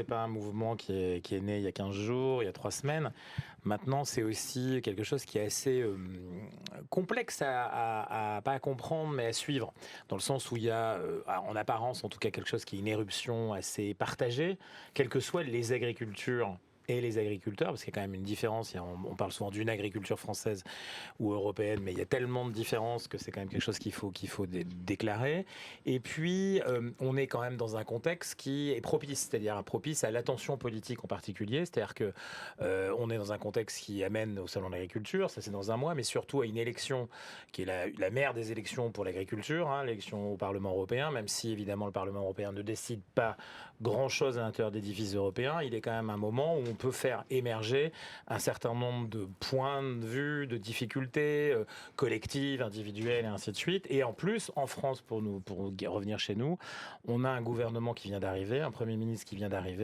c'est pas un mouvement qui est né il y a 15 jours, il y a 3 semaines. Maintenant, c'est aussi quelque chose qui est assez, complexe pas à comprendre, mais à suivre. Dans le sens où il y a, en apparence, en tout cas, quelque chose qui est une éruption assez partagée, quelles que soient les agricultures et les agriculteurs, parce qu'il y a quand même une différence. On parle souvent d'une agriculture française ou européenne, mais il y a tellement de différences que c'est quand même quelque chose qu'il faut déclarer. Et puis, on est quand même dans un contexte qui est propice, c'est-à-dire propice à l'attention politique en particulier, c'est-à-dire que on est dans un contexte qui amène au Salon de l'agriculture, ça c'est dans un mois, mais surtout à une élection qui est la mère des élections pour l'agriculture, hein, l'élection au Parlement européen, même si évidemment le Parlement européen ne décide pas grand-chose à l'intérieur d'édifices européens, il est quand même un moment où on peut faire émerger un certain nombre de points de vue, de difficultés collectives, individuelles et ainsi de suite. Et en plus, en France, pour revenir chez nous, on a un gouvernement qui vient d'arriver, un Premier ministre qui vient d'arriver,